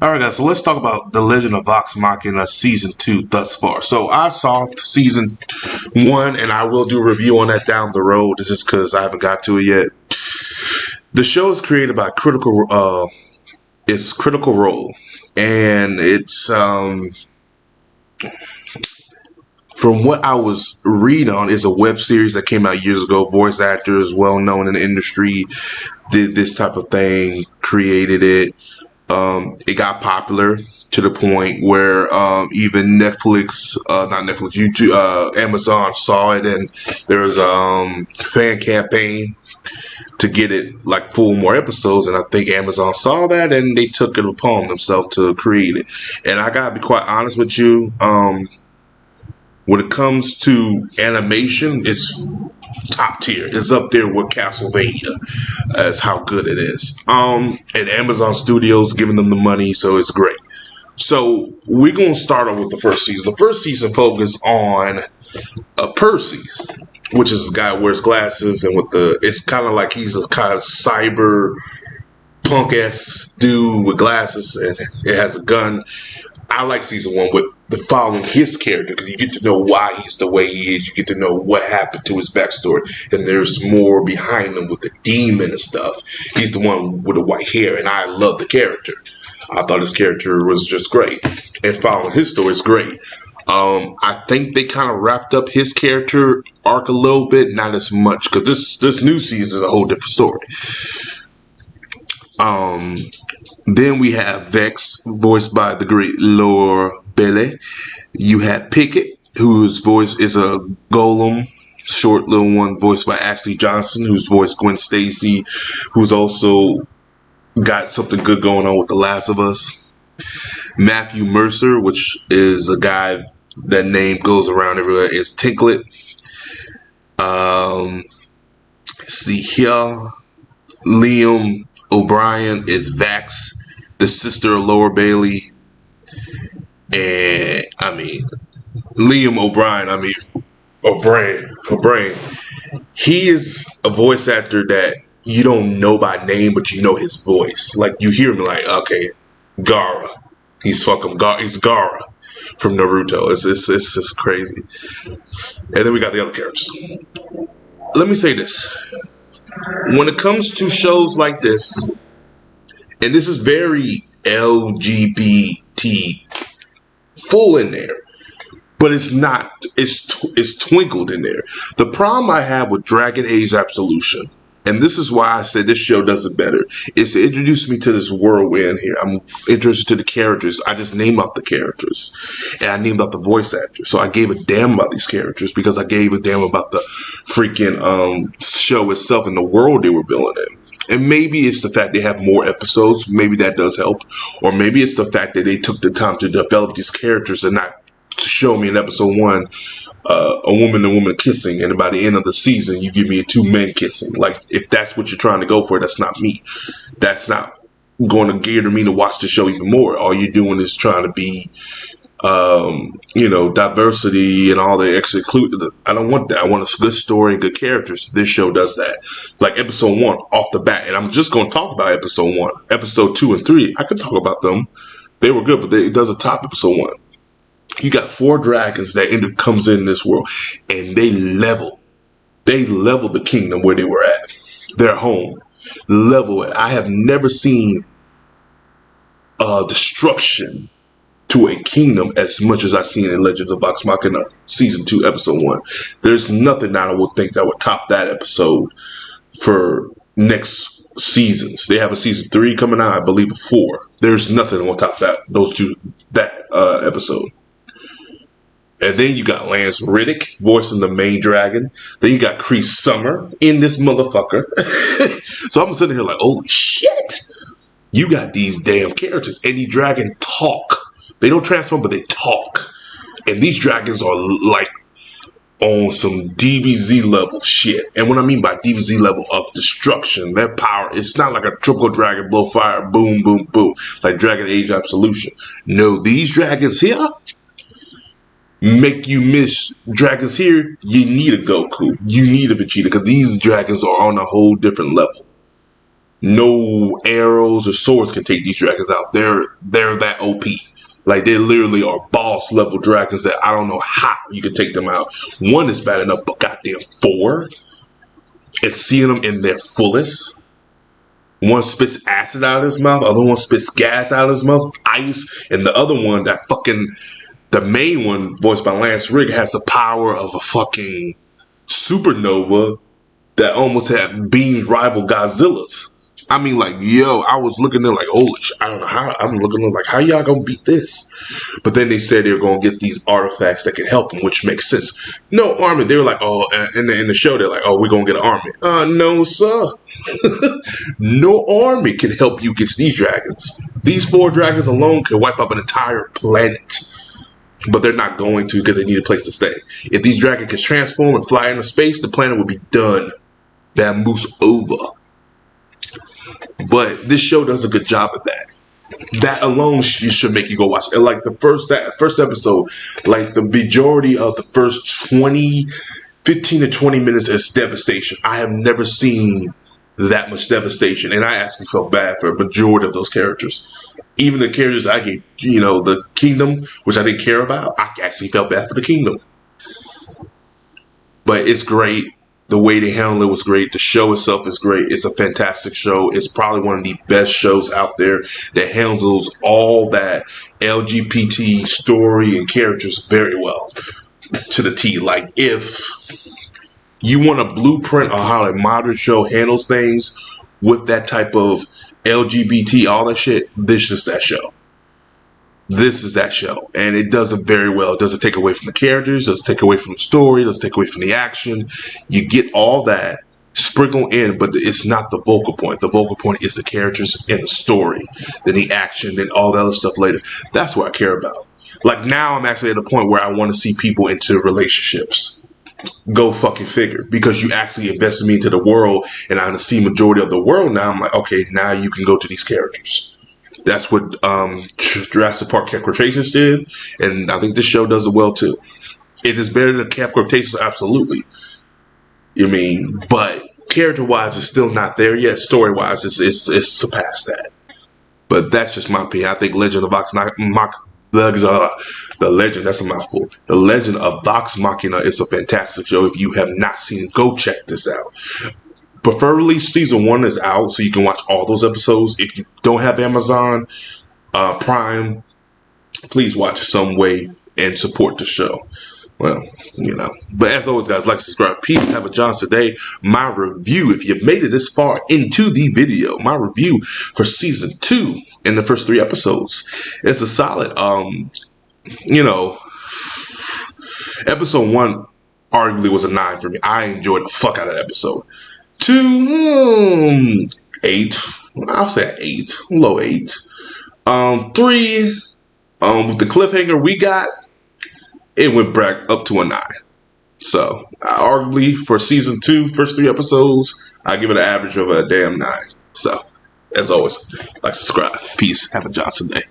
All right, guys. So let's talk about The Legend of Vox Machina season 2 thus far. So I saw season 1, and I will do a review on that down the road. This is because I haven't got to it yet. The show is created by Critical Role, and it's from what I was reading on, is a web series that came out years ago. Voice actors well known in the industry did this type of thing, created it. It got popular to the point where even Netflix, not Netflix, YouTube, Amazon saw it, and there was a fan campaign to get it like full more episodes. And I think Amazon saw that and they took it upon themselves to create it. And I gotta be quite honest with you, when it comes to animation, it's top tier. It's up there with Castlevania as how good it is. And Amazon Studios giving them the money, so it's great. So we're gonna start off with the first season. The first season focused on Percy's, which is a guy who wears glasses and it's kind of like he's a kind of cyber punk ass dude with glasses and it has a gun. I like season 1 with the following his character because you get to know why he's the way he is. You get to know what happened to his backstory, and there's more behind him with the demon and stuff. He's the one with the white hair, and I love the character. I thought his character was just great, and following his story is great. I think they kind of wrapped up his character arc a little bit, not as much, because this new season is a whole different story. Then we have Vex, voiced by the great Laura Bailey. You have Pickett, whose voice is a golem, short little one, voiced by Ashley Johnson, who's voiced Gwen Stacy, who's also got something good going on with The Last of Us. Matthew Mercer, which is a guy that name goes around everywhere, is Tinklet. See here, Liam O'Brien is Vax, the sister of Laura Bailey. And Liam O'Brien, O'Brien, he is a voice actor that you don't know by name, but you know his voice. Like you hear him like, okay, Gaara. He's Gaara from Naruto. It's just crazy. And then we got the other characters. Let me say this. When it comes to shows like this, and this is very LGBT full in there, but it's not, it's twinkled in there. The problem I have with Dragon Age Absolution, and this is why I said this show does it better, is to introduce me to this world we're in here. I'm interested to the characters. I just named out the characters, and I named out the voice actors. So I gave a damn about these characters because I gave a damn about the freaking show itself and the world they were building in. And maybe it's the fact they have more episodes. Maybe that does help. Or maybe it's the fact that they took the time to develop these characters and not to show me in episode 1 a woman and woman kissing, and by the end of the season you give me 2 men kissing. Like, if that's what you're trying to go for, that's not me. That's not going to gear me to watch the show even more. All you're doing is trying to be diversity and all the extra included. I don't want that. I want a good story, good characters. This show does that. Like episode 1 off the bat, and I'm just going to talk about episode 1. Episode 2 and 3, I could talk about them. They were good, but it doesn't top episode 1. You got 4 dragons that comes in this world, and they level the kingdom where they were at, their home, level it. I have never seen destruction to a kingdom as much as I've seen in Legend of Vox Machina season 2 episode 1. There's nothing that I would think that would top that episode for next seasons. They have a season 3 coming out, I believe, 4. There's nothing that will top that episode. And then you got Lance Riddick voicing the main dragon. Then you got Cree Summer in this motherfucker. So I'm sitting here like, holy shit. You got these damn characters. And these dragons talk. They don't transform, but they talk. And these dragons are like on some DBZ level shit. And what I mean by DBZ level of destruction, their power, it's not like a triple dragon blow fire, boom, boom, boom, like Dragon Age Absolution. No, these dragons here make you miss dragons here. You need a Goku. You need a Vegeta, because these dragons are on a whole different level. No arrows or swords can take these dragons out. They're that OP. Like, they literally are boss level dragons that I don't know how you can take them out. One is bad enough, but goddamn four. And seeing them in their fullest. One spits acid out of his mouth, the other one spits gas out of his mouth, ice, and the other one, the main one, voiced by Lance Rigg, has the power of a fucking supernova that almost had beams rival Godzilla's. I mean, like, yo, I was looking at like, holy shit, I don't know how. I'm looking at like, how y'all gonna beat this? But then they said they were gonna get these artifacts that can help them, which makes sense. No army. They were like, oh, in the show, they're like, oh, we're gonna get an army. No, sir. No army can help you against these dragons. These 4 dragons alone can wipe up an entire planet. But they're not going to because they need a place to stay. If these dragons can transform and fly into space, the planet would be done. Bamboo's over. But this show does a good job at that. That alone should make you go watch it. And like that first episode, like the majority of the first 15 to 20 minutes is devastation. I have never seen that much devastation. And I actually felt bad for a majority of those characters. Even the characters I gave, the kingdom, which I didn't care about, I actually felt bad for the kingdom. But it's great. The way they handle it was great. The show itself is great. It's a fantastic show. It's probably one of the best shows out there that handles all that LGBT story and characters very well to the T. Like, if you want a blueprint on how a modern show handles things with that type of LGBT, all that shit, this is that show. This is that show. And it does it very well. It doesn't take away from the characters, doesn't take away from the story, doesn't take away from the action. You get all that sprinkled in, but it's not the vocal point. The vocal point is the characters and the story, then the action, and all the other stuff later. That's what I care about. Like, now I'm actually at a point where I want to see people into relationships. Go fucking figure. Because you actually invested me into the world, and I see majority of the world now. I'm like, okay, now you can go to these characters. That's what Jurassic Park Camp Cretaceous did, and I think this show does it well too. It is better than Camp Cretaceous, absolutely. But character-wise, it's still not there yet. Story-wise, it's surpassed that. But that's just my opinion. I think Legend of Vox the Legend, that's a mouthful. The Legend of Vox Machina is a fantastic show. If you have not seen it, go check this out. Preferably season 1 is out so you can watch all those episodes. If you don't have Amazon Prime, please watch it some way and support the show. Well, But as always, guys, like, subscribe. Peace. Have a Johnson day. My review, if you've made it this far into the video, my review for season 2 in the first 3 episodes. It's a solid, episode 1 arguably was a 9 for me. I enjoyed the fuck out of that episode. 2, 8. I'll say 8. Low 8. 3, with the cliffhanger we got, it went back up to a 9. So, arguably, for season 2, first 3 episodes, I give it an average of a damn 9. So, as always, like, subscribe. Peace. Have a Johnson day.